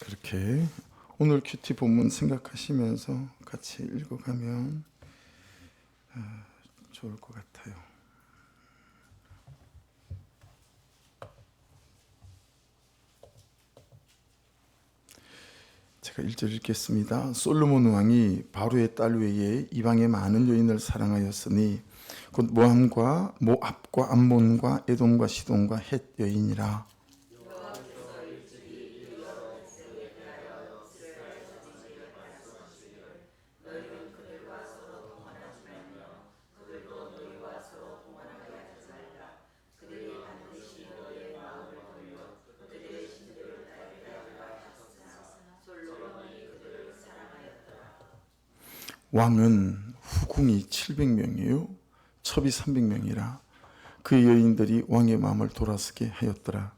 그렇게 오늘 큐티 본문 생각하시면서 같이 읽어가면 좋을 것 같아요. 제가 1절 읽겠습니다. 솔로몬 왕이 바로의 딸 외에 이방의 많은 여인을 사랑하였으니 곧 모함과 모압과 암몬과 에돔과 시돈과 헷 여인이라. 왕은 후궁이 700명이요 첩이 300명이라. 그 여인들이 왕의 마음을 돌아서게 하였더라.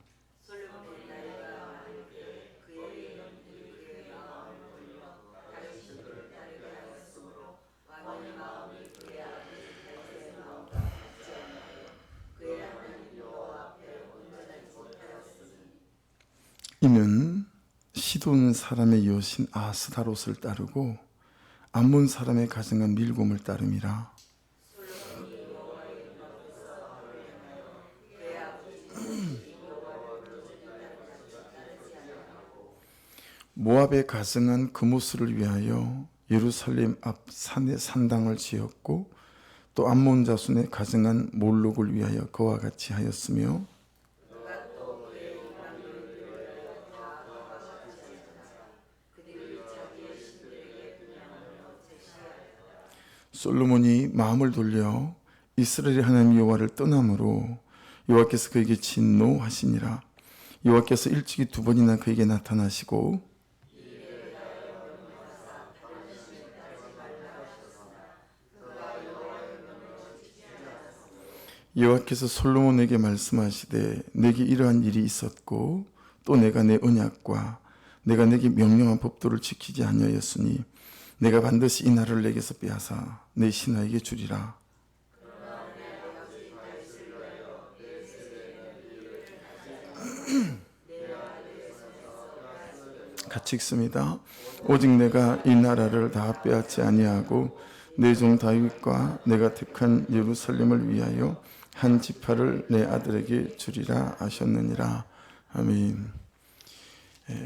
이는 시돈 사람의 여신 아스다롯을 따르고 암몬 사람의 가정한 밀곰을 따름이라. 모압의 가정한 그모스를 위하여 예루살렘 앞 산에 산당을 지었고 또 암몬 자손의 가정한 몰록을 위하여 그와 같이 하였으며 솔로몬이 마음을 돌려 이스라엘의 하나님 여호와를 떠남으로 여호와께서 그에게 진노하시니라. 여호와께서 일찍이 2번이나 그에게 나타나시고 여호와께서 솔로몬에게 말씀하시되 내게 이러한 일이 있었고 또 내가 내 언약과 내가 내게 명령한 법도를 지키지 아니하였으니 내가 반드시 이 나라를 내게서 빼앗아 내 신하에게 주리라. 같이 읽습니다. 오직 내가 이 나라를 다 빼앗지 아니하고 내 종 다윗과 내가 택한 예루살렘을 위하여 한 지파를 내 아들에게 주리라 하셨느니라. 아멘.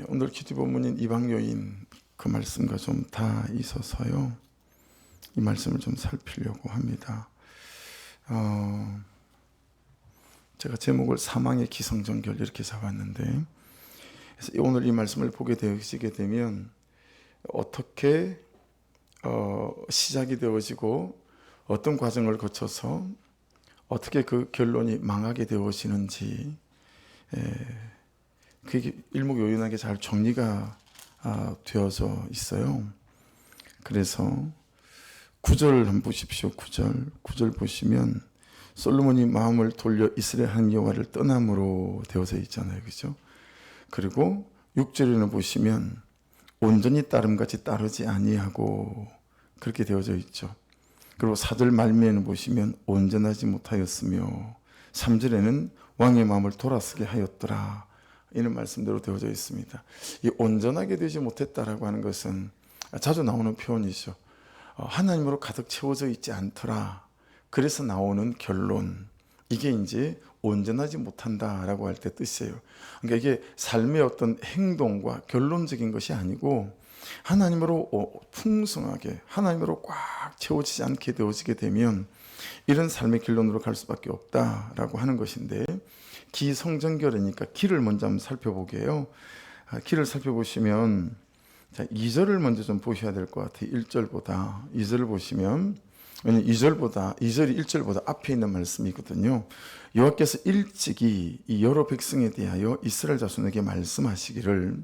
오늘 큐티 본문인 이방 여인 그 말씀과 좀 다 있어서요. 이 말씀을 좀 살피려고 합니다. 제가 제목을 사망의 기성전결 이렇게 잡았는데 그래서 오늘 이 말씀을 보게 되시게 되면 어떻게 시작이 되어지고 어떤 과정을 거쳐서 어떻게 그 결론이 망하게 되어지는지 그게 일목요연하게 잘 정리가 되어져 있어요. 그래서 9절 한번 보십시오. 9절 보시면 솔로몬이 마음을 돌려 이스라엘 하나님 여호와를 떠남으로 되어져 있잖아요. 그죠? 그리고 6절에는 보시면 온전히 따름같이 따르지 아니하고 그렇게 되어져 있죠. 그리고 4절 말미에는 보시면 온전하지 못하였으며 3절에는 왕의 마음을 돌아서게 하였더라. 이런 말씀대로 되어져 있습니다. 이 온전하게 되지 못했다라고 하는 것은 자주 나오는 표현이죠. 하나님으로 가득 채워져 있지 않더라. 그래서 나오는 결론. 이게 이제 온전하지 못한다라고 할 때 뜻이에요. 그러니까 이게 삶의 어떤 행동과 결론적인 것이 아니고 하나님으로 풍성하게 하나님으로 꽉 채워지지 않게 되어지게 되면 이런 삶의 결론으로 갈 수밖에 없다라고 하는 것인데 기성전결이니까 기를 먼저 한번 살펴보게요. 기를 살펴보시면 자, 2절을 먼저 좀 보셔야 될 것 같아요. 1절보다 2절을 보시면 왜냐하면 2절이 1절보다 앞에 있는 말씀이거든요. 여호와께서 일찍이 이 여러 백성에 대하여 이스라엘 자손에게 말씀하시기를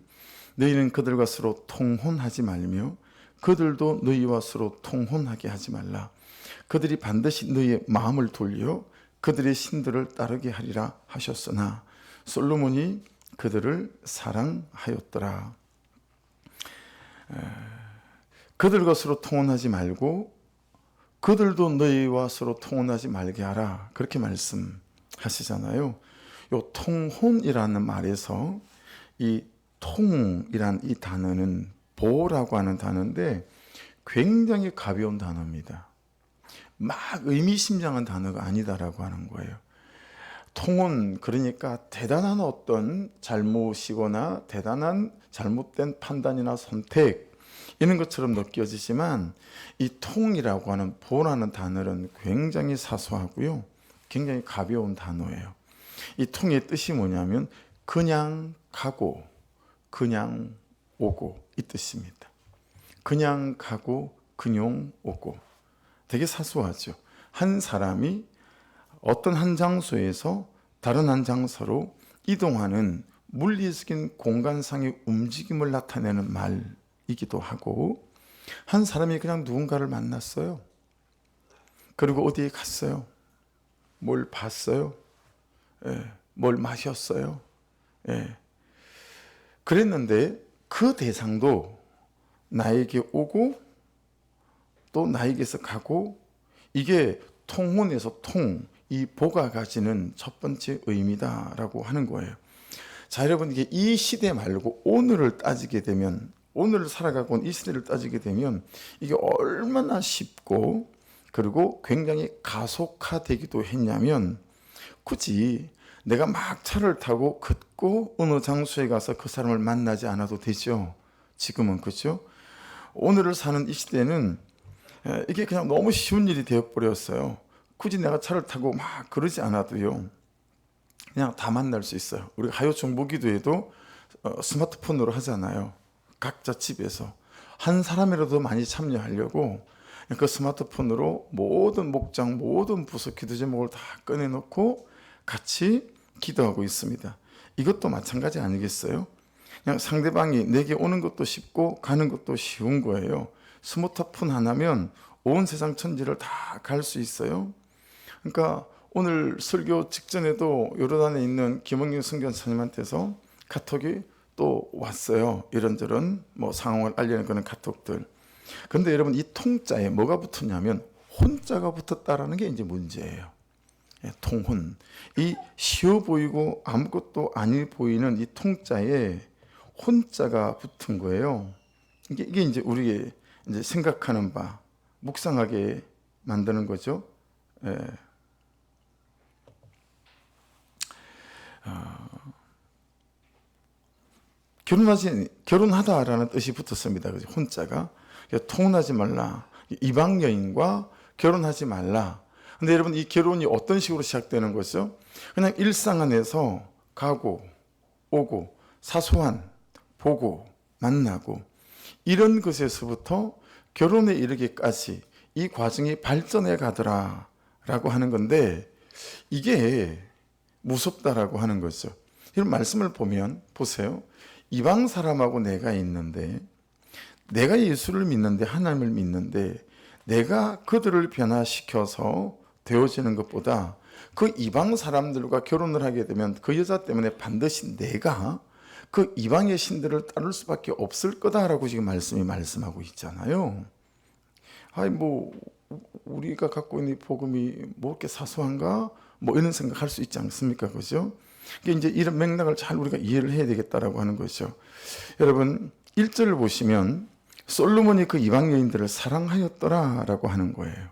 너희는 그들과 서로 통혼하지 말며 그들도 너희와 서로 통혼하게 하지 말라. 그들이 반드시 너희의 마음을 돌려 그들의 신들을 따르게 하리라 하셨으나 솔로몬이 그들을 사랑하였더라. 그들과 서로 통혼하지 말고 그들도 너희와 서로 통혼하지 말게 하라. 그렇게 말씀하시잖아요. 요 통혼이라는 말에서 이 통이란 이 단어는 보라고 하는 단어인데 굉장히 가벼운 단어입니다. 막 의미심장한 단어가 아니다라고 하는 거예요. 통은 그러니까 대단한 어떤 잘못이거나 대단한 잘못된 판단이나 선택 이런 것처럼 느껴지지만 이 통이라고 하는 보라는 단어는 굉장히 사소하고요. 굉장히 가벼운 단어예요. 이 통의 뜻이 뭐냐면 그냥 가고 그냥 오고 이 뜻입니다. 그냥 가고 그냥 오고 되게 사소하죠. 한 사람이 어떤 한 장소에서 다른 한 장소로 이동하는 물리적인 공간상의 움직임을 나타내는 말이기도 하고 한 사람이 그냥 누군가를 만났어요. 그리고 어디에 갔어요. 뭘 봤어요. 뭘 마셨어요. 그랬는데 그 대상도 나에게 오고 또 나에게서 가고 이게 통혼에서 이 보가 가지는 첫 번째 의미다라고 하는 거예요. 자, 여러분 이게 이 시대 말고 오늘을 따지게 되면 오늘을 살아가고 이 시대를 따지게 되면 이게 얼마나 쉽고 그리고 굉장히 가속화되기도 했냐면 굳이 내가 막 차를 타고 걷고 어느 장소에 가서 그 사람을 만나지 않아도 되죠. 지금은 그렇죠. 오늘을 사는 이 시대는 이게 그냥 너무 쉬운 일이 되어버렸어요. 굳이 내가 차를 타고 막 그러지 않아도요. 그냥 다 만날 수 있어요. 우리가 하요 중보기도에도 스마트폰으로 하잖아요. 각자 집에서. 한 사람이라도 많이 참여하려고 그 스마트폰으로 모든 목장, 모든 부서 기도 제목을 다 꺼내놓고 같이 기도하고 있습니다. 이것도 마찬가지 아니겠어요? 그냥 상대방이 내게 오는 것도 쉽고 가는 것도 쉬운 거예요. 스마트폰 하나면 온 세상 천지를 다 갈 수 있어요. 그러니까 오늘 설교 직전에도 요르단에 있는 김원경 선교사님한테서 카톡이 또 왔어요. 이런저런 뭐 상황을 알리는 그런 카톡들. 그런데 여러분 이 통자에 뭐가 붙었냐면 혼자가 붙었다라는 게 이제 문제예요. 통혼. 이 쉬워 보이고 아무것도 아니 보이는 이 통자에 혼자가 붙은 거예요. 이게 이제 우리의 이제 생각하는 바, 묵상하게 만드는 거죠. 결혼하다라는 뜻이 붙었습니다. 그죠? 혼자가 통혼하지 말라. 이방 여인과 결혼하지 말라. 근데 여러분 이 결혼이 어떤 식으로 시작되는 거죠? 그냥 일상 안에서 가고 오고 사소한 보고 만나고 이런 것에서부터 결혼에 이르기까지 이 과정이 발전해 가더라라고 하는 건데 이게 무섭다라고 하는 거죠. 이런 말씀을 보면 보세요. 이방 사람하고 내가 있는데 내가 예수를 믿는데 하나님을 믿는데 내가 그들을 변화시켜서 되어지는 것보다 그 이방 사람들과 결혼을 하게 되면 그 여자 때문에 반드시 내가 그 이방의 신들을 따를 수밖에 없을 거다라고 지금 말씀하고 있잖아요. 아니 뭐 우리가 갖고 있는 복음이 뭐 이렇게 사소한가? 뭐 이런 생각할 수 있지 않습니까? 그죠? 이제 이런 맥락을 잘 우리가 이해를 해야 되겠다라고 하는 거죠. 여러분 1절을 보시면 솔로몬이 그 이방 여인들을 사랑하였더라라고 하는 거예요.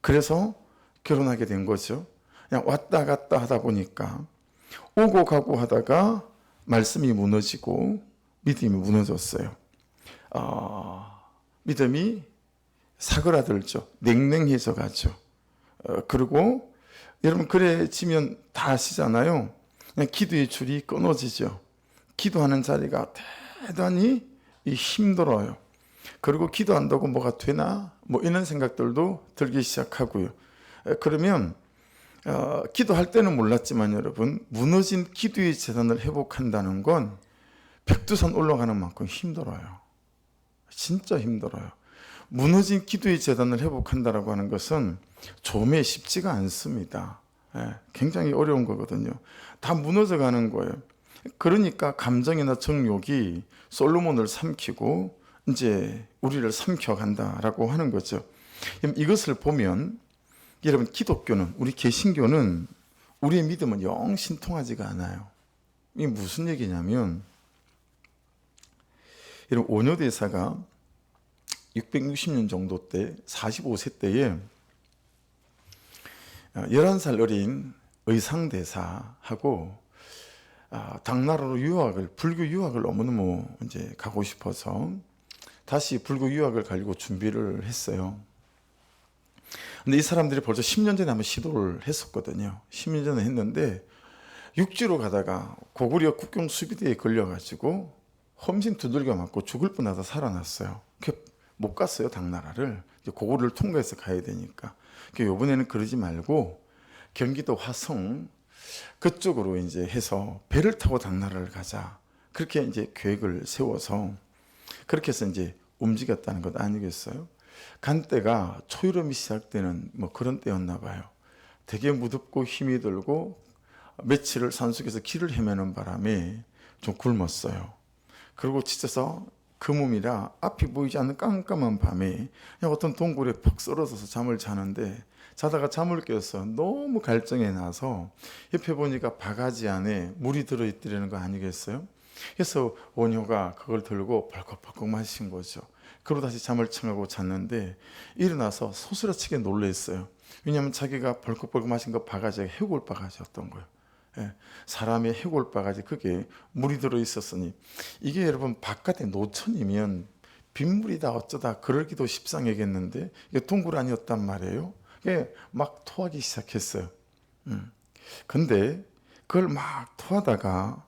그래서 결혼하게 된 거죠. 그냥 왔다 갔다 하다 보니까 오고 가고 하다가 말씀이 무너지고 믿음이 무너졌어요. 믿음이 사그라들죠. 냉랭해져 가죠. 그리고 여러분 그래지면 다 아시잖아요. 그냥 기도의 줄이 끊어지죠. 기도하는 자리가 대단히 힘들어요. 그리고 기도한다고 뭐가 되나? 뭐 이런 생각들도 들기 시작하고요. 그러면 기도할 때는 몰랐지만 여러분 무너진 기도의 재단을 회복한다는 건 백두산 올라가는 만큼 힘들어요. 진짜 힘들어요. 무너진 기도의 재단을 회복한다라고 하는 것은 좀에 쉽지가 않습니다. 굉장히 어려운 거거든요. 다 무너져 가는 거예요. 그러니까 감정이나 정욕이 솔로몬을 삼키고 이제 우리를 삼켜간다라고 하는 거죠. 이것을 보면 여러분 기독교는 우리 개신교는 우리의 믿음은 영 신통하지가 않아요. 이게 무슨 얘기냐면 여러분 원효대사가 660년 정도 때 45세 때에 11살 어린 의상대사하고 당나라로 유학을, 불교 유학을 너무너무 이제 가고 싶어서 다시 불교 유학을 가려고 준비를 했어요. 근데 이 사람들이 벌써 10년 전에 한번 시도를 했었거든요. 10년 전에 했는데 육지로 가다가 고구려 국경 수비대에 걸려가지고 험신 두들겨 맞고 죽을 뻔하다 살아났어요. 못 갔어요, 당나라를. 이제 고구려를 통과해서 가야 되니까. 이번에는 그러지 말고 경기도 화성 그쪽으로 이제 해서 배를 타고 당나라를 가자. 그렇게 이제 계획을 세워서 그렇게 해서 이제 움직였다는 것 아니겠어요? 간 때가 초여름이 시작되는 뭐 그런 때였나 봐요. 되게 무덥고 힘이 들고 며칠을 산속에서 길을 헤매는 바람에 좀 굶었어요. 그리고 지쳐서 그 몸이라 앞이 보이지 않는 깜깜한 밤에 그냥 어떤 동굴에 푹 쓰러져서 잠을 자는데 자다가 잠을 깨서 너무 갈증이 나서 옆에 보니까 바가지 안에 물이 들어있더라는 거 아니겠어요? 그래서 원효가 그걸 들고 벌컥벌컥 마신 거죠. 그러고 다시 잠을 청하고 잤는데 일어나서 소스라치게 놀랐어요. 왜냐하면 자기가 벌컥벌컥 마신 거 바가지가 해골 바가지였던 거예요. 예, 사람의 해골 바가지 그게 물이 들어있었으니 이게 여러분 바깥에 노천이면 빗물이다 어쩌다 그러기도 십상이겠는데 이게 동굴 아니었단 말이에요. 이게 막 토하기 시작했어요. 근데 그걸 막 토하다가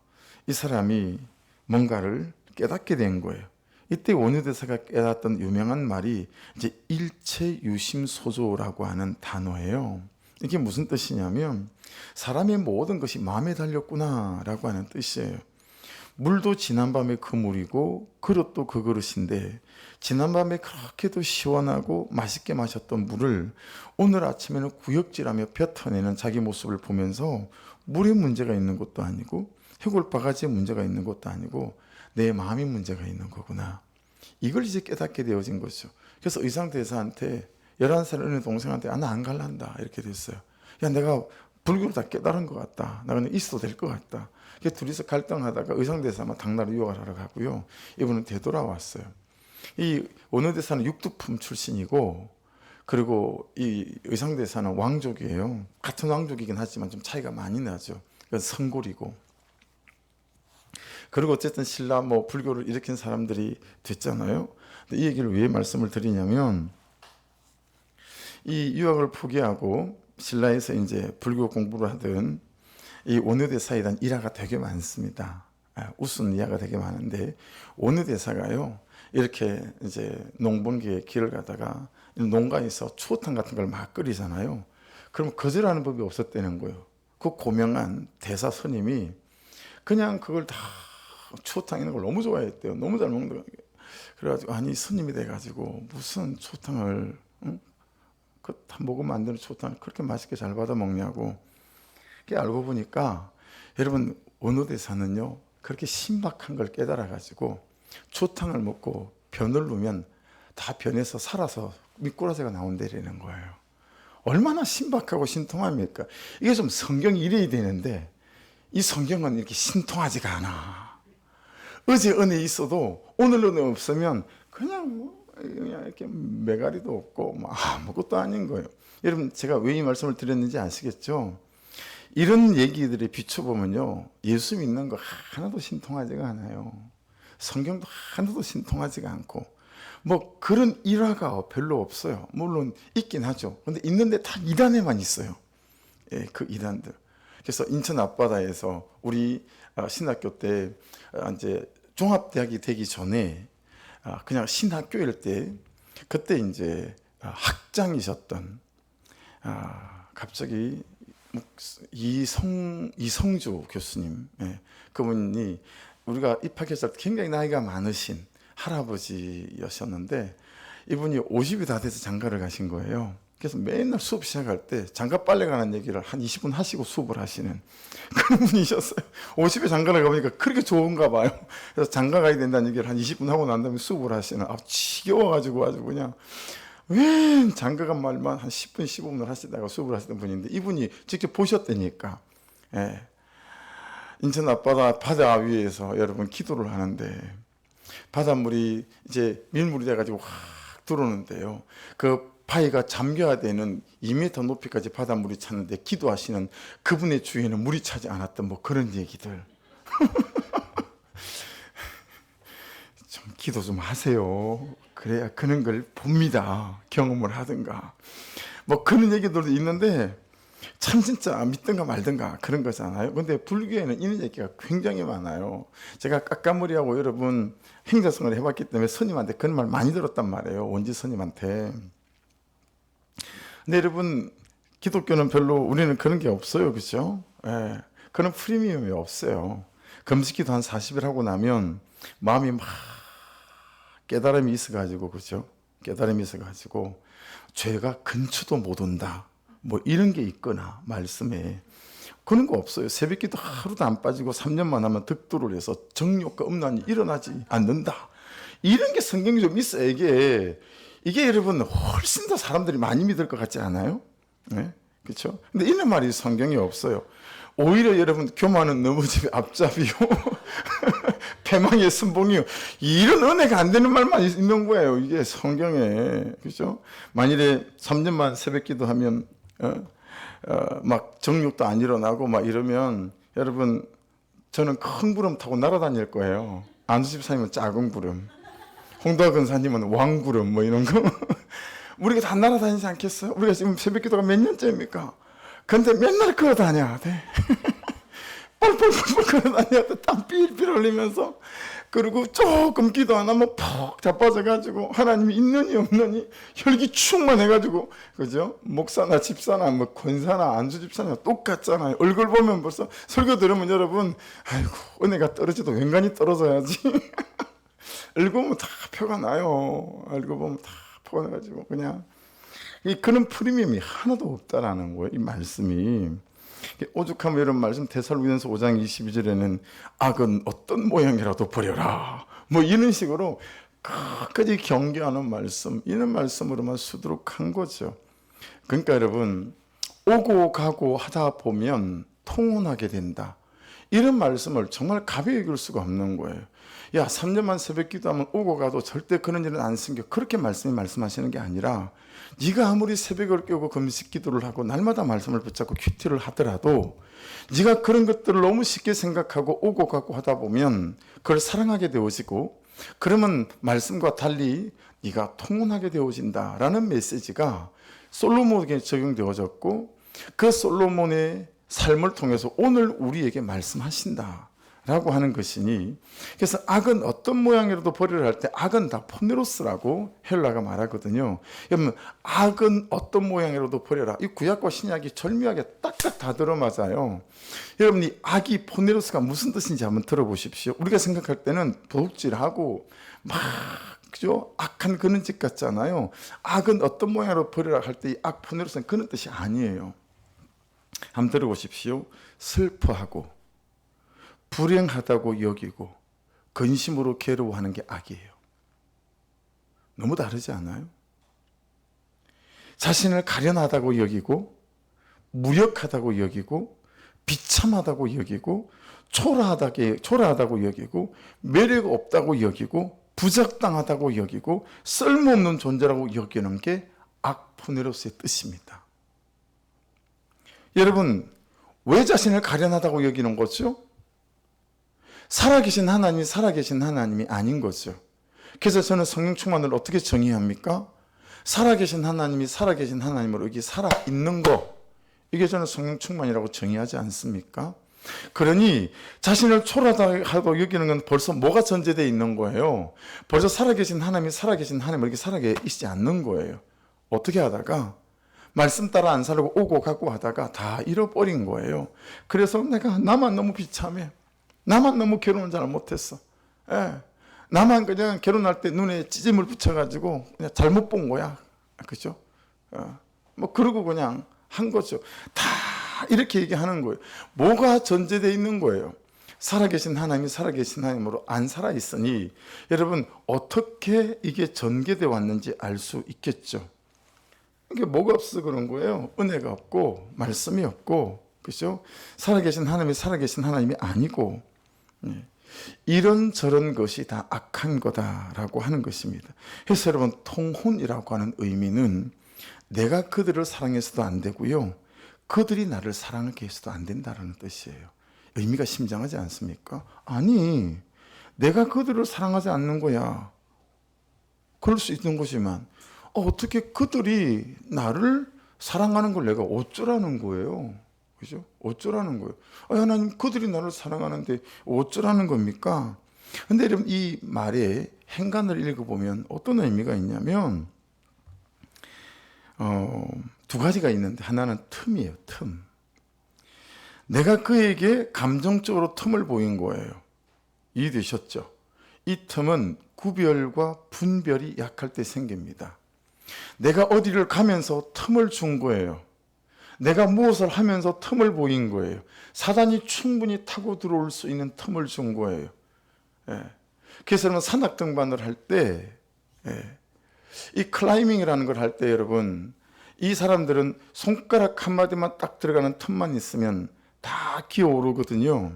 이 사람이 뭔가를 깨닫게 된 거예요. 이때 원효대사가 깨닫던 유명한 말이 이제 일체유심소조라고 하는 단어예요. 이게 무슨 뜻이냐면 사람의 모든 것이 마음에 달렸구나라고 하는 뜻이에요. 물도 지난밤에 그 물이고 그릇도 그 그릇인데 지난밤에 그렇게도 시원하고 맛있게 마셨던 물을 오늘 아침에는 구역질하며 뱉어내는 자기 모습을 보면서 물에 문제가 있는 것도 아니고 해골 바가지에 문제가 있는 것도 아니고 내 마음이 문제가 있는 거구나. 이걸 이제 깨닫게 되어진 거죠. 그래서 의상대사한테 11살 어린 동생한테 나 안 갈란다 이렇게 됐어요. 야 내가 불교를 다 깨달은 것 같다. 나 그냥 있어도 될 것 같다. 둘이서 갈등하다가 의상대사만 당나라 유학을 하러 가고요. 이분은 되돌아왔어요. 이 원효대사는 육두품 출신이고 그리고 이 의상대사는 왕족이에요. 같은 왕족이긴 하지만 좀 차이가 많이 나죠. 성골이고. 그리고 어쨌든 신라 뭐 불교를 일으킨 사람들이 됐잖아요. 근데 이 얘기를 왜 말씀을 드리냐면 이 유학을 포기하고 신라에서 이제 불교 공부를 하던 이 원효대사에 대한 일화가 되게 많습니다. 우스운 일화가 되게 많은데 원효대사가요 이렇게 이제 농번기에 길을 가다가 농가에서 추어탕 같은 걸 막 끓이잖아요. 그럼 거절하는 법이 없었다는 거예요. 그 고명한 대사 스님이 그냥 그걸 다 추어탕 있는 걸 너무 좋아했대요. 너무 잘 먹는 거. 그래가지고 아니 스님이 돼가지고 무슨 추어탕을 다 먹으면 안 되는 추어탕을 그렇게 맛있게 잘 받아 먹냐고. 알고 보니까 여러분 원효대사는요 그렇게 신박한 걸 깨달아가지고 추어탕을 먹고 변을 누면 다 변해서 살아서 미꾸라지가 나온다는 거예요. 얼마나 신박하고 신통합니까? 이게 좀 성경이 이래야 되는데 이 성경은 이렇게 신통하지가 않아. 어제 은혜 있어도 오늘 은혜 없으면 그냥 이렇게 메가리도 없고 뭐 아무것도 아닌 거예요. 여러분 제가 왜 이 말씀을 드렸는지 아시겠죠? 이런 얘기들에 비춰보면요 예수 믿는 거 하나도 신통하지가 않아요. 성경도 하나도 신통하지가 않고 뭐 그런 일화가 별로 없어요. 물론 있긴 하죠. 근데 있는데 다 이단에만 있어요. 예, 그 이단들. 그래서 인천 앞바다에서 우리 신학교 때 이제 종합대학이 되기 전에 그냥 신학교일 때 그때 이제 학장이셨던 갑자기 이성주 교수님, 예, 그분이 우리가 입학했을 때 굉장히 나이가 많으신 할아버지였었는데 이분이 50이 다 돼서 장가를 가신 거예요. 그래서 맨날 수업 시작할 때 장가 빨래 가는 얘기를 한 20분 하시고 수업을 하시는 그런 분이셨어요. 50에 장가를 가보니까 그렇게 좋은가 봐요. 그래서 장가 가야 된다는 얘기를 한 20분 하고 난 다음에 수업을 하시는 지겨워가지고 아주 그냥 왜 장가가 말만 한 10분 15분을 하시다가 수업을 하시던 분인데 이분이 직접 보셨다니까. 예. 인천 앞바다 바다 위에서 여러분 기도를 하는데 바닷물이 이제 밀물이 돼가지고 확 들어오는데요. 그 바위가 잠겨야 되는 2m 높이까지 바닷물이 찼는데 기도하시는 그분의 주위에는 물이 차지 않았던 뭐 그런 얘기들. 좀 기도 좀 하세요. 그래야 그런 걸 봅니다. 경험을 하든가. 뭐 그런 얘기들도 있는데 참 진짜 믿든가 말든가 그런 거잖아요. 근데 불교에는 이런 얘기가 굉장히 많아요. 제가 깎아머리하고 여러분 행자성을 해봤기 때문에 스님한테 그런 말 많이 들었단 말이에요. 원지 스님한테. 근데 여러분 기독교는 별로 우리는 그런 게 없어요. 그죠? 예, 그런 프리미엄이 없어요. 금식기도 한 40일 하고 나면 마음이 막 깨달음이 있어가지고, 그죠? 깨달음이 있어가지고 죄가 근처도 못 온다. 뭐 이런 게 있거나 말씀에 그런 거 없어요. 새벽기도 하루도 안 빠지고 3년만 하면 득도를 해서 정욕과 음란이 일어나지 않는다. 이런 게 성경이 좀 있어요. 이게 여러분 훨씬 더 사람들이 많이 믿을 것 같지 않아요? 네? 그렇죠? 근데 이런 말이 성경에 없어요. 오히려 여러분 교만은 너무집의 앞잡이요. 패망의 선봉이요. 이런 은혜가 안 되는 말만 있는 거예요. 이게 성경에. 그렇죠? 만일에 3년만 새벽기도 하면 막 정욕도 안 일어나고 막 이러면 여러분 저는 큰 구름 타고 날아다닐 거예요. 안수 집사님은 작은 구름, 홍도화 근사님은 왕구름 뭐 이런 거. 우리가 다 날아다니지 않겠어요? 우리가 지금 새벽기도가 몇 년째입니까? 근데 맨날 걸어 다녀야 돼. 뻘뻘뻘 걸어 다녀야 돼. 땀 삘삘 흘리면서. 그리고 조금 기도 안 하면 푹 자빠져가지고 하나님이 있느니 없느니 혈기 충만해가지고, 그죠? 목사나 집사나 뭐 권사나 안수집사나 똑같잖아요. 얼굴 보면 벌써 설교 들으면 여러분 아이고 은혜가 떨어져도 웬간히 떨어져야지. 얼굴 보면 다 표가 나요. 얼굴 보면 다 표가 나가지고 그냥 그런 프리미엄이 하나도 없다라는 거예요. 이 말씀이. 오죽하면 이런 말씀 데살로니가서 5장 22절에는 악은 어떤 모양이라도 버려라. 뭐 이런 식으로 끝까지 경계하는 말씀, 이런 말씀으로만 수두룩한 거죠. 그러니까 여러분 오고 가고 하다 보면 통혼하게 된다. 이런 말씀을 정말 가벼이 여길 수가 없는 거예요. 야 3년만 새벽 기도하면 오고 가도 절대 그런 일은 안 생겨. 그렇게 말씀하시는 게 아니라 네가 아무리 새벽을 깨고 금식 기도를 하고 날마다 말씀을 붙잡고 큐티를 하더라도 네가 그런 것들을 너무 쉽게 생각하고 오고 가고 하다 보면 그걸 사랑하게 되어지고 그러면 말씀과 달리 네가 통혼하게 되어진다라는 메시지가 솔로몬에게 적용되어졌고 그 솔로몬의 삶을 통해서 오늘 우리에게 말씀하신다 라고 하는 것이니, 그래서 악은 어떤 모양이라도 버리려 할 때 악은 다 포네로스라고 헬라가 말하거든요. 여러분 악은 어떤 모양이라도 버려라. 이 구약과 신약이 절묘하게 딱딱 다 들어맞아요. 여러분 이 악이 포네로스가 무슨 뜻인지 한번 들어보십시오. 우리가 생각할 때는 도둑질하고 막 그죠? 악한 그런 짓 같잖아요. 악은 어떤 모양으로 버리라 할 때 이 악 포네로스는 그런 뜻이 아니에요. 한번 들어보십시오. 슬퍼하고 불행하다고 여기고 근심으로 괴로워하는 게 악이에요. 너무 다르지 않아요? 자신을 가련하다고 여기고 무력하다고 여기고 비참하다고 여기고 초라하다고 여기고 매력 없다고 여기고 부적당하다고 여기고 쓸모없는 존재라고 여기는 게 악포네로스의 뜻입니다. 여러분 왜 자신을 가련하다고 여기는 거죠? 살아계신 하나님이 아닌 거죠. 그래서 저는 성령 충만을 어떻게 정의합니까? 살아계신 하나님으로 여기 살아있는 거, 이게 저는 성령 충만이라고 정의하지 않습니까? 그러니 자신을 초라하다고 여기는 건 벌써 뭐가 전제되어 있는 거예요? 벌써 살아계신 하나님으로 이렇게 살아계시지 않는 거예요. 어떻게 하다가 말씀 따라 안 살고 오고 가고 하다가 다 잃어버린 거예요. 그래서 나만 너무 비참해. 나만 너무 결혼을 잘 못했어. 예. 나만 그냥 결혼할 때 눈에 찌짐을 붙여가지고 그냥 잘못 본 거야. 그죠? 뭐 그러고 그냥 한 거죠. 다 이렇게 얘기하는 거예요. 뭐가 전제되어 있는 거예요? 살아계신 하나님으로 안 살아있으니 여러분 어떻게 이게 전개되어 왔는지 알 수 있겠죠. 이게 뭐가 없어 그런 거예요. 은혜가 없고 말씀이 없고, 그죠? 살아계신 하나님이 아니고. 이런저런 것이 다 악한 거다라고 하는 것입니다. 그래서 여러분, 통혼이라고 하는 의미는 내가 그들을 사랑해서도 안 되고요, 그들이 나를 사랑하게 해서도 안 된다는 뜻이에요. 의미가 심장하지 않습니까? 아니, 내가 그들을 사랑하지 않는 거야. 그럴 수 있는 거지만 어떻게 그들이 나를 사랑하는 걸 내가 어쩌라는 거예요. 그죠? 어쩌라는 거예요. 하나님, 그들이 나를 사랑하는데 어쩌라는 겁니까? 근데 여러분, 이 말에 행간을 읽어보면 어떤 의미가 있냐면 두 가지가 있는데, 하나는 틈이에요. 틈. 내가 그에게 감정적으로 틈을 보인 거예요. 이해되셨죠? 이 틈은 구별과 분별이 약할 때 생깁니다. 내가 어디를 가면서 틈을 준 거예요. 내가 무엇을 하면서 틈을 보인 거예요. 사단이 충분히 타고 들어올 수 있는 틈을 준 거예요. 그래서 산악 등반을 할 때, 이 클라이밍이라는 걸 할 때 여러분, 이 사람들은 손가락 한마디만 딱 들어가는 틈만 있으면 다 기어오르거든요.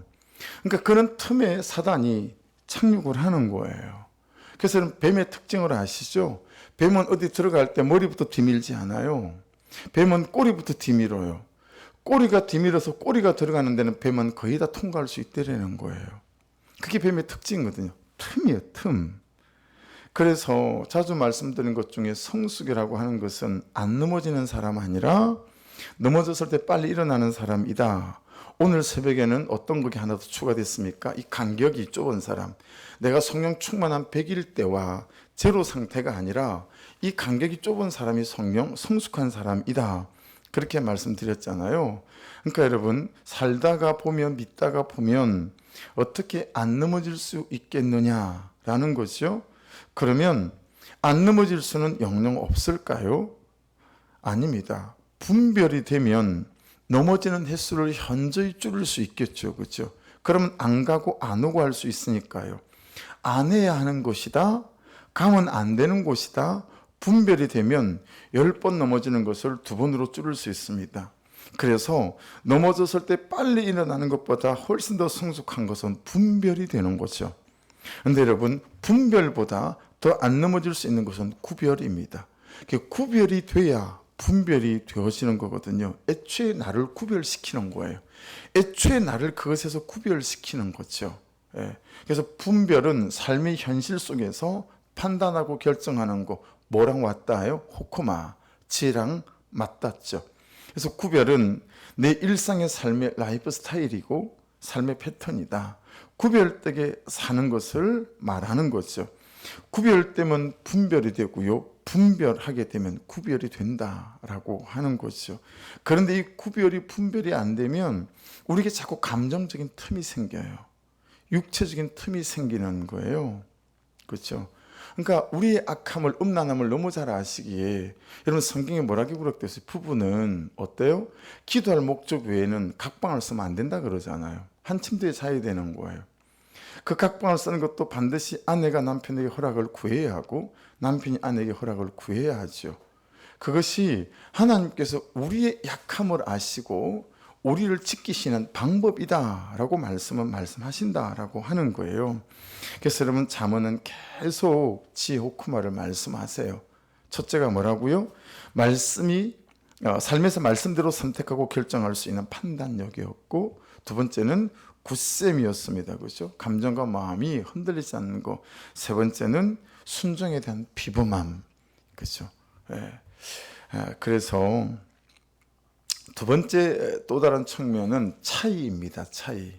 그러니까 그런 틈에 사단이 착륙을 하는 거예요. 그래서 여러분, 뱀의 특징을 아시죠? 뱀은 어디 들어갈 때 머리부터 뒤밀지 않아요. 뱀은 꼬리부터 뒤밀어요. 꼬리가 뒤밀어서 꼬리가 들어가는 데는 뱀은 거의 다 통과할 수 있다는 거예요. 그게 뱀의 특징이거든요. 틈이에요, 틈. 그래서 자주 말씀드린 것 중에 성숙이라고 하는 것은 안 넘어지는 사람 아니라 넘어졌을 때 빨리 일어나는 사람이다. 오늘 새벽에는 어떤 것이 하나 더 추가됐습니까? 이 간격이 좁은 사람. 내가 성령 충만한 100일 때와 제로 상태가 아니라 이 간격이 좁은 사람이 성숙한 사람이다. 그렇게 말씀드렸잖아요. 그러니까 여러분, 살다가 보면, 믿다가 보면 어떻게 안 넘어질 수 있겠느냐라는 거죠. 그러면 안 넘어질 수는 영영 없을까요? 아닙니다. 분별이 되면 넘어지는 횟수를 현저히 줄일 수 있겠죠. 그렇죠? 그러면 안 가고 안 오고 할 수 있으니까요. 안 해야 하는 것이다, 가면 안 되는 곳이다, 분별이 되면 10번 넘어지는 것을 2번으로 줄일 수 있습니다. 그래서 넘어졌을 때 빨리 일어나는 것보다 훨씬 더 성숙한 것은 분별이 되는 거죠. 그런데 여러분, 분별보다 더 안 넘어질 수 있는 것은 구별입니다. 구별이 돼야 분별이 되어지는 거거든요. 애초에 나를 구별시키는 거예요. 애초에 나를 그것에서 구별시키는 거죠. 그래서 분별은 삶의 현실 속에서 판단하고 결정하는 거. 뭐랑 왔다요? 호코마, 지랑 맞닿죠. 그래서 구별은 내 일상의 삶의 라이프 스타일이고 삶의 패턴이다. 구별되게 사는 것을 말하는 거죠. 구별되면 분별이 되고요, 분별하게 되면 구별이 된다라고 하는 거죠. 그런데 이 구별이 분별이 안 되면 우리에게 자꾸 감정적인 틈이 생겨요. 육체적인 틈이 생기는 거예요. 그렇죠? 그러니까 우리의 악함을, 음란함을 너무 잘 아시기에, 여러분, 성경에 뭐라고 기록되어 있어요? 부부는 어때요? 기도할 목적 외에는 각방을 쓰면 안 된다 그러잖아요. 한 침대에 자야 되는 거예요. 그 각방을 쓰는 것도 반드시 아내가 남편에게 허락을 구해야 하고 남편이 아내에게 허락을 구해야 하죠. 그것이 하나님께서 우리의 약함을 아시고 우리를 지키시는 방법이다라고 말씀하신다라고 하는 거예요. 그래서 여러분, 잠언은 계속 지혜 호크마를 말씀하세요. 첫째가 뭐라고요? 말씀이 삶에서 말씀대로 선택하고 결정할 수 있는 판단력이었고, 두 번째는 굳셈이었습니다. 그렇죠? 감정과 마음이 흔들리지 않는 거. 세 번째는 순종에 대한 비범함. 그렇죠? 그래서 두 번째 또 다른 측면은 차이입니다. 차이.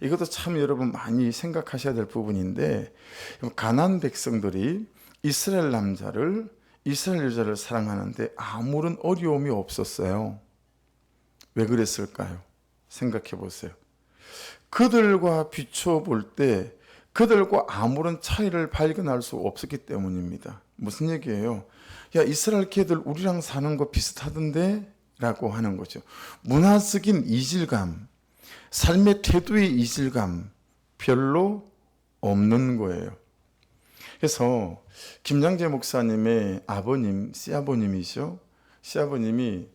이것도 참 여러분 많이 생각하셔야 될 부분인데, 가나안 백성들이 이스라엘 남자를, 이스라엘 여자를 사랑하는데 아무런 어려움이 없었어요. 왜 그랬을까요? 생각해 보세요. 그들과 비추어 볼 때 그들과 아무런 차이를 발견할 수 없었기 때문입니다. 무슨 얘기예요? 야, 이스라엘 걔들 우리랑 사는 거 비슷하던데? 라고 하는 거죠. 문화적인 이질감, 삶의 태도의 이질감 별로 없는 거예요. 그래서 김장재 목사님의 아버님, 시아버님이죠. 시아버님이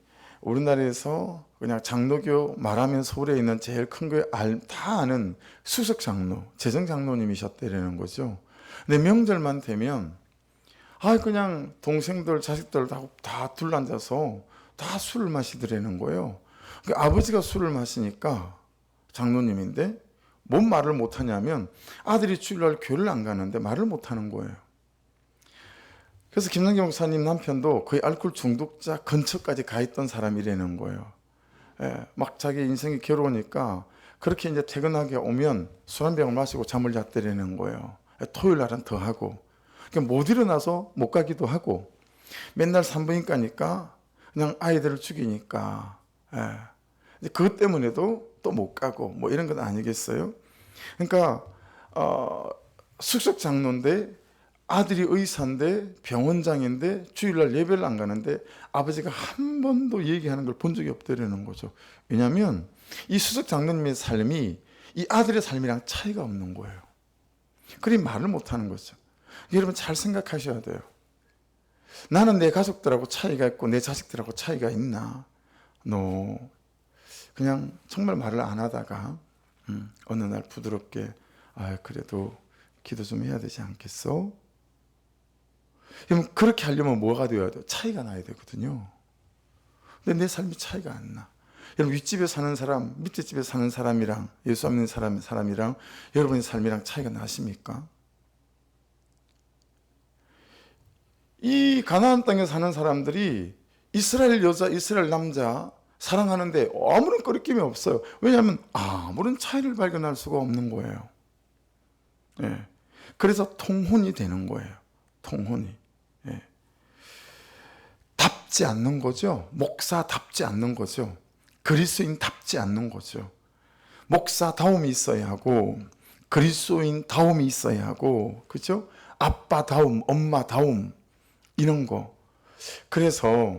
우리나라에서 그냥 장로교 말하면 서울에 있는 제일 큰 거 다 아는 수석 장로, 재정 장로님이셨다라는 거죠. 근데 명절만 되면 그냥 동생들, 자식들 다 둘러앉아서 다 술을 마시더라는 거예요. 아버지가 술을 마시니까 장로님인데 뭔 말을 못하냐면 아들이 주일날 교회를 안 가는데 말을 못하는 거예요. 그래서 김남기 목사님 남편도 거의 알코올 중독자 근처까지 가 있던 사람이라는 거예요. 막 자기 인생이 괴로우니까 그렇게 이제 퇴근하게 오면 술 한 병을 마시고 잠을 잤다라는 거예요. 토요일 날은 더 하고 못 일어나서 못 가기도 하고 맨날 산부인과니까 그냥 아이들을 죽이니까 그것 때문에도 또 못 가고 뭐 이런 건 아니겠어요? 그러니까 숙석 장로인데 아들이 의사인데 병원장인데 주일날 예배를 안 가는데 아버지가 한 번도 얘기하는 걸 본 적이 없다는 거죠. 왜냐하면 이 수석 장로님의 삶이 이 아들의 삶이랑 차이가 없는 거예요. 그리 말을 못하는 거죠. 여러분 잘 생각하셔야 돼요. 나는 내 가족들하고 차이가 있고 내 자식들하고 차이가 있나? 그냥 정말 말을 안 하다가 어느 날 부드럽게 그래도 기도 좀 해야 되지 않겠어? 그럼 그렇게 하려면 뭐가 되어야 돼요? 차이가 나야 되거든요. 근데 내 삶이 차이가 안 나. 여러분 윗집에 사는 사람, 밑에 집에 사는 사람이랑 예수 안 믿는 사람이랑 여러분의 삶이랑 차이가 나십니까? 이 가나안 땅에 사는 사람들이 이스라엘 여자, 이스라엘 남자 사랑하는데 아무런 거리낌이 없어요. 왜냐하면 아무런 차이를 발견할 수가 없는 거예요. 그래서 통혼이 되는 거예요. 통혼이. 답지 않는 거죠. 목사답지 않는 거죠. 그리스도인답지 않는 거죠. 목사다움이 있어야 하고 그리스도인다움이 있어야 하고 그죠? 아빠다움, 엄마다움 이런 거. 그래서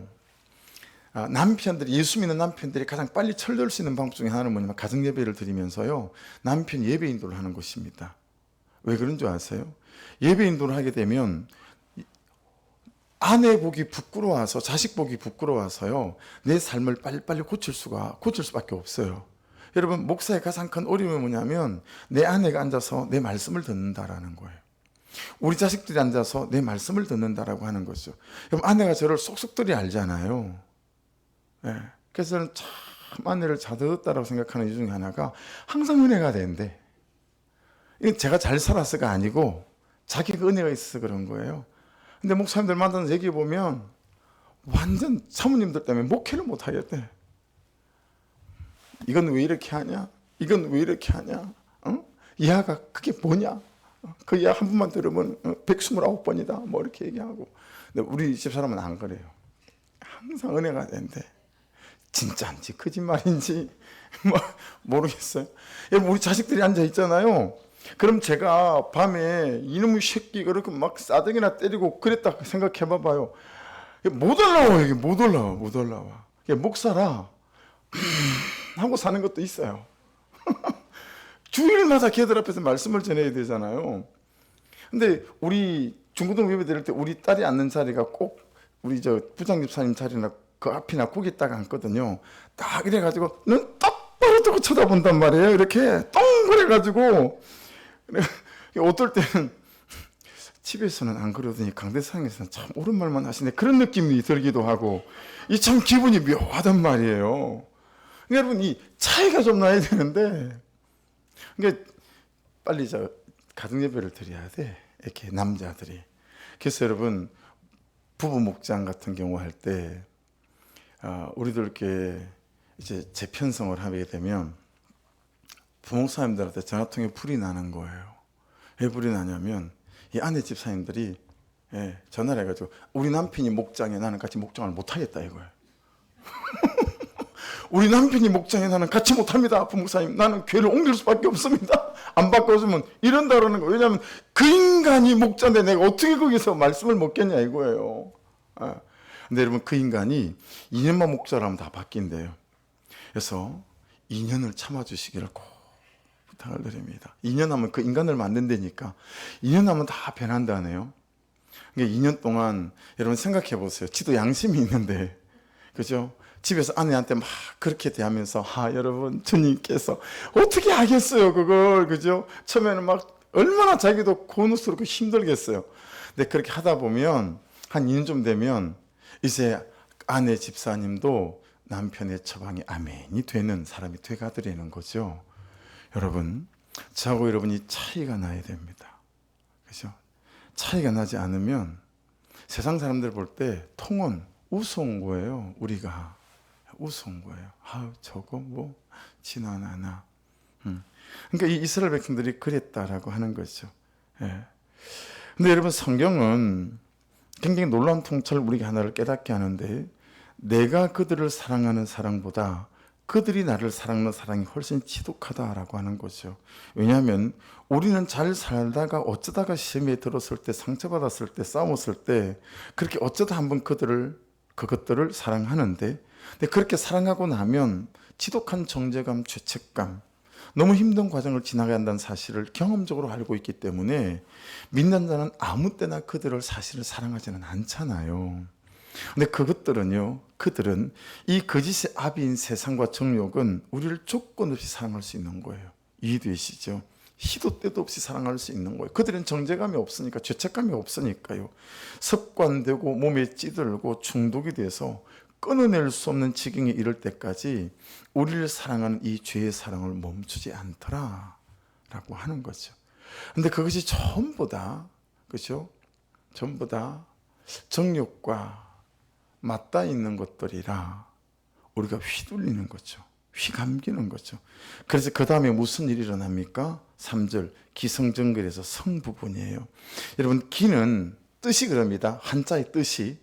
남편들이 예수 믿는 남편들이 가장 빨리 철들 수 있는 방법 중에 하나는 뭐냐면 가정 예배를 드리면서요 남편 예배 인도를 하는 것입니다. 왜 그런 줄 아세요? 예배 인도를 하게 되면 아내 보기 부끄러워서 자식 보기 부끄러워서요 내 삶을 빨리빨리 고칠 수밖에 없어요. 여러분 목사의 가장 큰 어려움이 뭐냐면 내 아내가 앉아서 내 말씀을 듣는다라는 거예요. 우리 자식들이 앉아서 내 말씀을 듣는다라고 하는 거죠. 여러분 아내가 저를 쏙쏙들이 알잖아요. 그래서 저는 참 아내를 잘 듣었다라고 생각하는 이유 중에 하나가 항상 은혜가 된대. 이건 제가 잘 살아서가 아니고 자기가 은혜가 있어서 그런 거예요. 근데 목사님들 만나서 얘기해 보면 완전 사모님들 때문에 목회를 못 하겠대. 이건 왜 이렇게 하냐? 이건 왜 이렇게 하냐? 이 아가 그게 뭐냐? 그 이야 한 번만 들으면 129번이다. 뭐 이렇게 얘기하고. 근데 우리 집 사람은 안 그래요. 항상 은혜가 된대. 진짜인지 거짓말인지 모르겠어요. 여러분 우리 자식들이 앉아 있잖아요. 그럼 제가 밤에 이놈의 새끼가 그렇게 막 싸대기나 때리고 그랬다 생각해 봐봐요. 못 올라와 이게 못 올라와. 목사라 하고 사는 것도 있어요. 주일마다 걔들 앞에서 말씀을 전해야 되잖아요. 근데 우리 중고등 예배 드릴 때 우리 딸이 앉는 자리가 꼭 우리 부장 집사님 자리나 그 앞이나 거기 딱 앉거든요. 딱 이래가지고 눈 똑바로 뜨고 쳐다본단 말이에요. 이렇게 동그래가지고 어떨 때는 집에서는 안 그러더니 강대상에서는 참 옳은 말만 하시네 그런 느낌이 들기도 하고 이 참 기분이 묘하단 말이에요. 여러분 이 차이가 좀 나야 되는데 그러니까 빨리 가정 예배를 드려야 돼. 이렇게 남자들이. 그래서 여러분 부부 목장 같은 경우 할 때 우리들께 이제 재편성을 하게 되면 부목사님들한테 전화통에 불이 나는 거예요. 왜 불이 나냐면 이 아내 집사님들이 전화를 해가지고 우리 남편이 목장에 나는 같이 목장을 못하겠다 이거예요. 우리 남편이 목장에 나는 같이 못합니다. 부목사님 나는 교회를 옮길 수밖에 없습니다. 안 바꿔주면 이런다 그러는 거예요. 왜냐하면 그 인간이 목자인데 내가 어떻게 거기서 말씀을 먹겠냐 이거예요. 근데 여러분 그 인간이 2년만 목자라면 다 바뀐대요. 그래서 2년을 참아주시기를 꼭 부탁을 드립니다. 2년 하면 그 인간을 만든다니까 2년 하면 다 변한다네요. 그러니까 2년 동안 여러분 생각해 보세요. 지도 양심이 있는데 그죠? 집에서 아내한테 막 그렇게 대하면서 여러분 주님께서 어떻게 하겠어요 그걸, 그죠? 처음에는 막 얼마나 자기도 곤혹스럽고 힘들겠어요. 근데 그렇게 하다 보면 한 2년 좀 되면 이제 아내 집사님도 남편의 처방이 아멘이 되는 사람이 돼가더라는 거죠. 여러분, 저하고 여러분이 차이가 나야 됩니다. 그죠? 차이가 나지 않으면 세상 사람들 볼 때 통은 우스운 거예요. 우리가 우스운 거예요. 저거 뭐 지나나. 그러니까 이 이스라엘 백성들이 그랬다라고 하는 거죠. 예. 근데 여러분, 성경은 굉장히 놀라운 통찰을 우리에게 하나를 깨닫게 하는데, 내가 그들을 사랑하는 사랑보다 그들이 나를 사랑하는 사랑이 훨씬 지독하다라고 하는 거죠. 왜냐하면 우리는 잘 살다가 어쩌다가 시험에 들었을 때, 상처받았을 때, 싸웠을 때 그렇게 어쩌다 한번 그것들을 사랑하는데, 근데 그렇게 사랑하고 나면 지독한 정죄감, 죄책감, 너무 힘든 과정을 지나가야 한다는 사실을 경험적으로 알고 있기 때문에 믿는 자는 아무 때나 그들을 사실을 사랑하지는 않잖아요. 근데 그들은 이 거짓의 아비인 세상과 정욕은 우리를 조건 없이 사랑할 수 있는 거예요. 이해되시죠? 시도 때도 없이 사랑할 수 있는 거예요. 그들은 정죄감이 없으니까, 죄책감이 없으니까요. 습관되고 몸에 찌들고 중독이 돼서 끊어낼 수 없는 지경에 이를 때까지 우리를 사랑하는 이 죄의 사랑을 멈추지 않더라 라고 하는 거죠. 근데 그것이 전부 다, 그죠? 전부 다 정욕과 맞닿아 있는 것들이라 우리가 휘둘리는 거죠. 휘감기는 거죠. 그래서 그 다음에 무슨 일이 일어납니까? 3절, 기성정결에서 성 부분이에요. 여러분, 기는 뜻이 그럽니다. 한자의 뜻이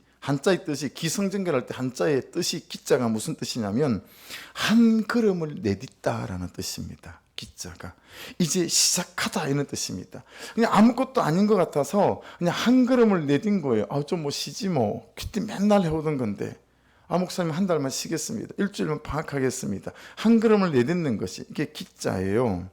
기성정결할 때 한자의 뜻이, 기자가 무슨 뜻이냐면 한 걸음을 내딛다라는 뜻입니다. 기자가 이제 시작하다 이런 뜻입니다. 그냥 아무것도 아닌 것 같아서 그냥 한 걸음을 내딘 거예요. 좀 뭐 쉬지 뭐, 그때 맨날 해오던 건데, 목사님 한 달만 쉬겠습니다, 일주일만 방학하겠습니다, 한 걸음을 내딛는 것이 이게 기자예요.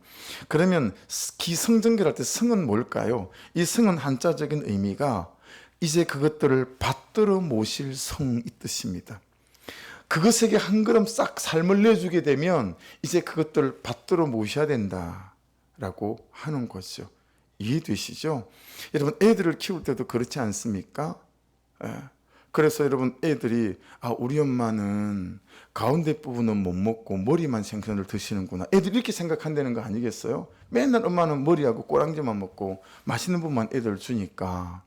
그러면 기성정결할 때 성은 뭘까요? 이 성은 한자적인 의미가 이제 그것들을 받들어 모실 성이 뜻입니다. 그것에게 한 걸음 싹 삶을 내주게 되면 이제 그것들을 받들어 모셔야 된다라고 하는 거죠. 이해되시죠? 여러분, 애들을 키울 때도 그렇지 않습니까? 그래서 여러분, 애들이 우리 엄마는 가운데 부분은 못 먹고 머리만 생선을 드시는구나, 애들이 이렇게 생각한다는 거 아니겠어요? 맨날 엄마는 머리하고 꼬랑지만 먹고 맛있는 부분만 애들 주니까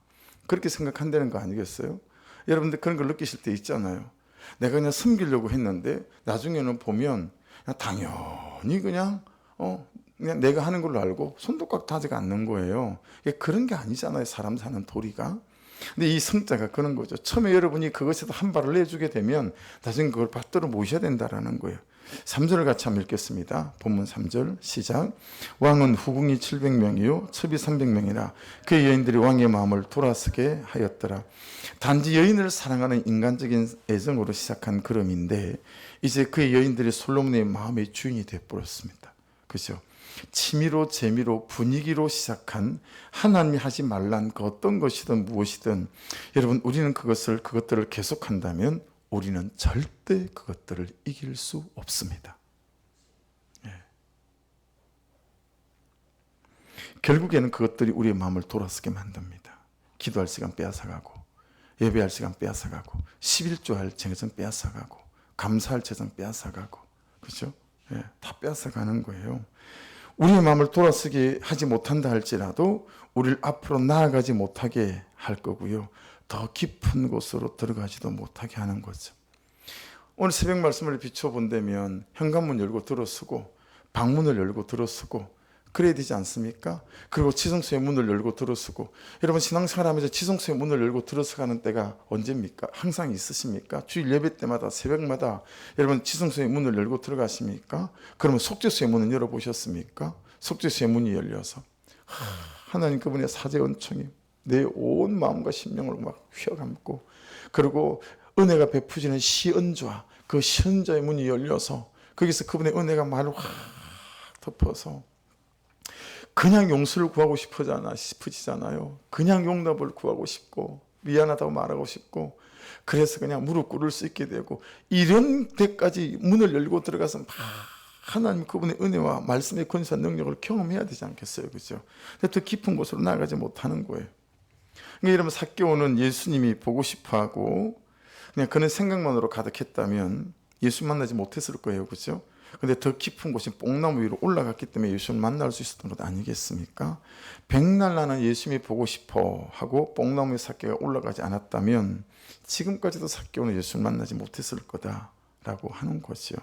그렇게 생각한다는 거 아니겠어요? 여러분들 그런 걸 느끼실 때 있잖아요. 내가 그냥 숨기려고 했는데 나중에는 보면 그냥 당연히 그냥 내가 하는 걸로 알고 손도 꽉 다지가 않는 거예요. 그런 게 아니잖아요, 사람 사는 도리가. 근데 이 성자가 그런 거죠. 처음에 여러분이 그것에도 한 발을 내주게 되면 나중에 그걸 받들어 모셔야 된다라는 거예요. 3절을 같이 한번 읽겠습니다. 본문 3절 시작. 왕은 후궁이 700명이요 첩이 300명이라 그 여인들이 왕의 마음을 돌아서게 하였더라. 단지 여인을 사랑하는 인간적인 애정으로 시작한 걸음인데 이제 그 여인들이 솔로몬의 마음의 주인이 되어버렸습니다. 그죠? 취미로, 재미로, 분위기로 시작한, 하나님이 하지 말란 그 어떤 것이든 무엇이든 여러분, 우리는 그것들을 계속한다면 우리는 절대 그것들을 이길 수 없습니다. 결국에는 그것들이 우리의 마음을 돌아서게 만듭니다. 기도할 시간 빼앗아가고, 예배할 시간 빼앗아가고, 11조 할 재정 빼앗아가고, 감사할 재정 빼앗아가고, 그렇죠? 다 빼앗아가는 거예요. 우리의 마음을 돌아서게 하지 못한다 할지라도 우리를 앞으로 나아가지 못하게 할 거고요, 더 깊은 곳으로 들어가지도 못하게 하는 거죠. 오늘 새벽 말씀을 비춰본다면 현관문 열고 들어서고, 방문을 열고 들어서고 그래야 되지 않습니까? 그리고 지성소의 문을 열고 들어서고. 여러분, 신앙생활하면서 지성소의 문을 열고 들어서가는 때가 언제입니까? 항상 있으십니까? 주일 예배 때마다, 새벽마다 여러분 지성소의 문을 열고 들어가십니까? 그러면 속죄소의 문은 열어보셨습니까? 속죄소의 문이 열려서 하나님 그분의 사제 은총이 내 온 마음과 심령을 막 휘어감고, 그리고 은혜가 베푸지는 시은좌, 그 시은좌의 문이 열려서 거기서 그분의 은혜가 말을 확 덮어서 그냥 용서를 구하고 싶으시잖아요. 그냥 용납을 구하고 싶고, 미안하다고 말하고 싶고, 그래서 그냥 무릎 꿇을 수 있게 되고, 이런 데까지 문을 열고 들어가서 막 하나님 그분의 은혜와 말씀의 권세와 능력을 경험해야 되지 않겠어요? 그죠? 근데 더 깊은 곳으로 나아가지 못하는 거예요. 그러니까 여러분, 삭개오는 예수님이 보고 싶어 하고 그냥 그런 생각만으로 가득했다면 예수 만나지 못했을 거예요. 그죠? 근데 더 깊은 곳인 뽕나무 위로 올라갔기 때문에 예수를 만날 수 있었던 것 아니겠습니까? 백날 나는 예수님이 보고 싶어 하고 뽕나무에 삭개가 올라가지 않았다면 지금까지도 삭개오는 예수를 만나지 못했을 거다라고 하는 거죠.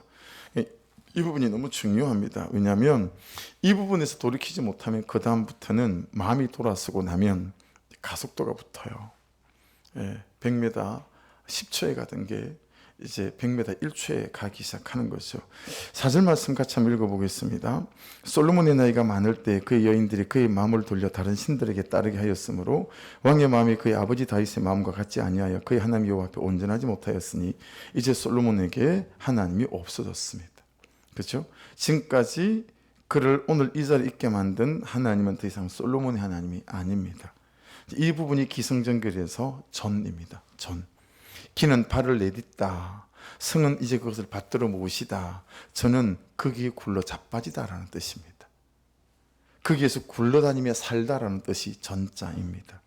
이 부분이 너무 중요합니다. 왜냐하면 이 부분에서 돌이키지 못하면 그 다음부터는 마음이 돌아서고 나면 가속도가 붙어요. 100m 10초에 가던 게 이제 100m 1초에 가기 시작하는 거죠. 4절 말씀 같이 한번 읽어보겠습니다. 솔로몬의 나이가 많을 때 그의 여인들이 그의 마음을 돌려 다른 신들에게 따르게 하였으므로 왕의 마음이 그의 아버지 다윗의 마음과 같지 아니하여 그의 하나님 여호와 앞에 온전하지 못하였으니 이제 솔로몬에게 하나님이 없어졌습니다. 그렇죠? 지금까지 그를 오늘 이 자리에 있게 만든 하나님은 더 이상 솔로몬의 하나님이 아닙니다. 이 부분이 기성전결에서 전입니다. 전. 기는 발을 내딛다. 성은 이제 그것을 받들어 모으시다. 저는 거기에 굴러 자빠지다라는 뜻입니다. 거기에서 굴러다니며 살다라는 뜻이 전자입니다.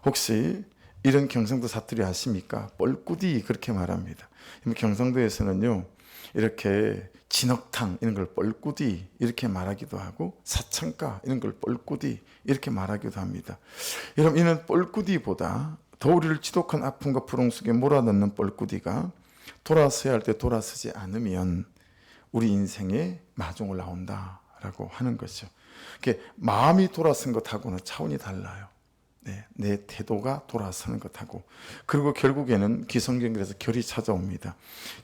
혹시 이런 경상도 사투리 아십니까? 뻘꾸디 그렇게 말합니다. 경상도에서는요, 이렇게 진흙탕 이런 걸 뻘꾸디 이렇게 말하기도 하고, 사창가 이런 걸 뻘꾸디 이렇게 말하기도 합니다. 여러분, 이는 뻘꾸디보다 더 우리를 지독한 아픔과 부롱 속에 몰아넣는 뻘꾸디가 돌아서야 할 때 돌아서지 않으면 우리 인생에 마중을 나온다라고 하는 거죠. 마음이 돌아선 것하고는 차원이 달라요. 내 태도가 돌아서는 것하고. 그리고 결국에는 기성전결에서 결이 찾아옵니다.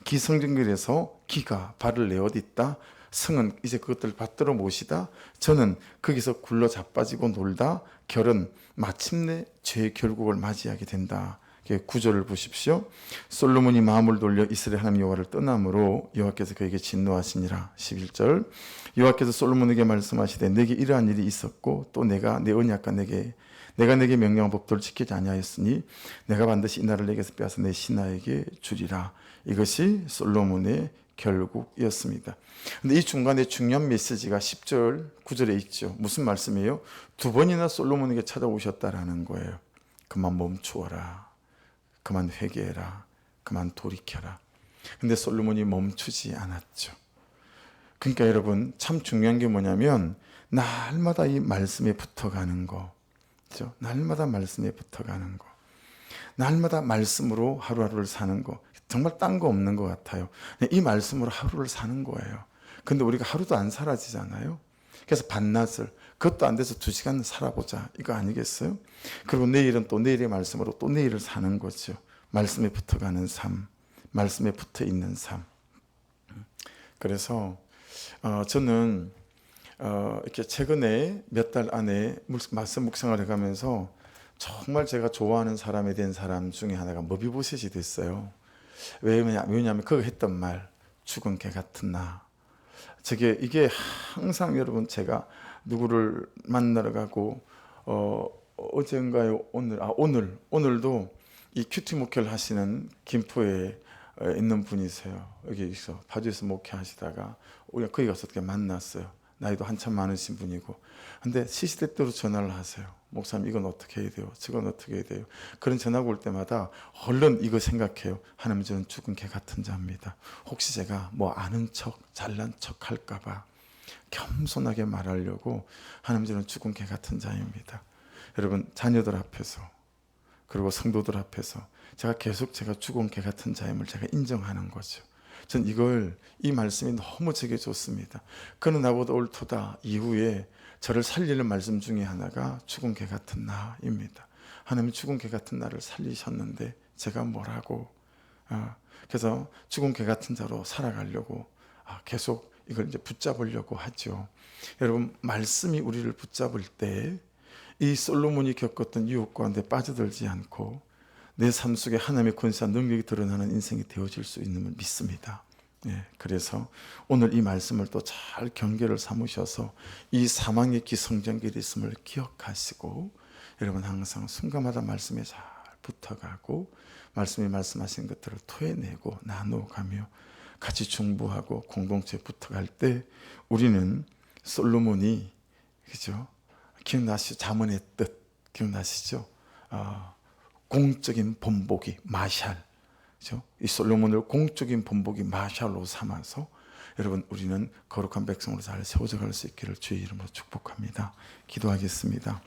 기성전결에서 기가 발을 내어딛다. 성은 이제 그것들을 받들어 모시다. 저는 거기서 굴러 자빠지고 놀다. 결은 마침내 죄의 결국을 맞이하게 된다. 9절을 보십시오. 솔로몬이 마음을 돌려 이스라엘 하나님 여호와를 떠남으로 여호와께서 그에게 진노하시니라. 11절. 여호와께서 솔로몬에게 말씀하시되 내게 이러한 일이 있었고 또 내가 내 언약과 내가 내게 명령한 법도를 지키지 아니하였으니 내가 반드시 이 나라를 내게서 빼앗아 내 신하에게 주리라. 이것이 솔로몬의 결국이었습니다. 근데 이 중간에 중요한 메시지가 10절, 9절에 있죠. 무슨 말씀이에요? 2번이나 솔로몬에게 찾아오셨다라는 거예요. 그만 멈추어라. 그만 회개해라. 그만 돌이켜라. 근데 솔로몬이 멈추지 않았죠. 그러니까 여러분, 참 중요한 게 뭐냐면 날마다 이 말씀에 붙어가는 거. 그렇죠? 날마다 말씀에 붙어가는 거. 날마다 말씀으로 하루하루를 사는 거. 정말 딴 거 없는 것 같아요. 이 말씀으로 하루를 사는 거예요. 근데 우리가 하루도 안 사라지잖아요. 그래서 반나절, 그것도 안 돼서 2시간 살아보자, 이거 아니겠어요? 그리고 내일은 또 내일의 말씀으로 또 내일을 사는 거죠. 말씀에 붙어가는 삶, 말씀에 붙어 있는 삶. 그래서 저는 이렇게 최근에 몇 달 안에 말씀 묵상을 해가면서 정말 제가 좋아하는 사람에 대한 사람 중에 하나가 머비보셋이 됐어요. 왜냐하면 그거 했던 말, 죽은 개 같은 나. 이게 항상 여러분, 제가 누구를 만나러 가고 어젠가요, 오늘도 이 큐티 목회를 하시는 김포에 있는 분이세요. 여기서 파주에서 목회하시다가 우리가 거기 가서 어떻게 만났어요. 나이도 한참 많으신 분이고. 근데 시시때때로 전화를 하세요. 목사님, 이건 어떻게 해야 돼요? 저건 어떻게 해야 돼요? 그런 전화가 올 때마다 얼른 이거 생각해요. 하나님, 저는 죽은 개 같은 자입니다. 혹시 제가 뭐 아는 척, 잘난 척 할까 봐 겸손하게 말하려고, 하나님, 저는 죽은 개 같은 자입니다. 여러분, 자녀들 앞에서 그리고 성도들 앞에서 제가 죽은 개 같은 자임을 제가 인정하는 거죠. 전 이 말씀이 너무 제게 좋습니다. 그는 나보다 옳도다 이후에 저를 살리는 말씀 중에 하나가 죽은 개 같은 나입니다. 하나님이 죽은 개 같은 나를 살리셨는데 제가 뭐라고. 그래서 죽은 개 같은 자로 살아가려고 계속 이걸 이제 붙잡으려고 하죠. 여러분, 말씀이 우리를 붙잡을 때 이 솔로몬이 겪었던 유혹 가운데 빠져들지 않고 내 삶 속에 하나님의 권세와 능력이 드러나는 인생이 되어질 수 있는 걸 믿습니다. 그래서 오늘 이 말씀을 또 잘 경계를 삼으셔서 이 사망의 기성전결이 있음을 기억하시고 여러분 항상 순간마다 말씀에 잘 붙어가고 말씀이 말씀하신 것들을 토해내고 나눠가며 같이 중보하고 공동체에 붙어갈 때 우리는 솔로몬이 그죠? 기억나시죠? 잠언의 뜻 기억나시죠? 공적인 본보기 마샬, 그죠? 이 솔로몬을 공적인 본보기 마샬로 삼아서 여러분 우리는 거룩한 백성으로 잘 세워져 갈 수 있기를 주의 이름으로 축복합니다. 기도하겠습니다.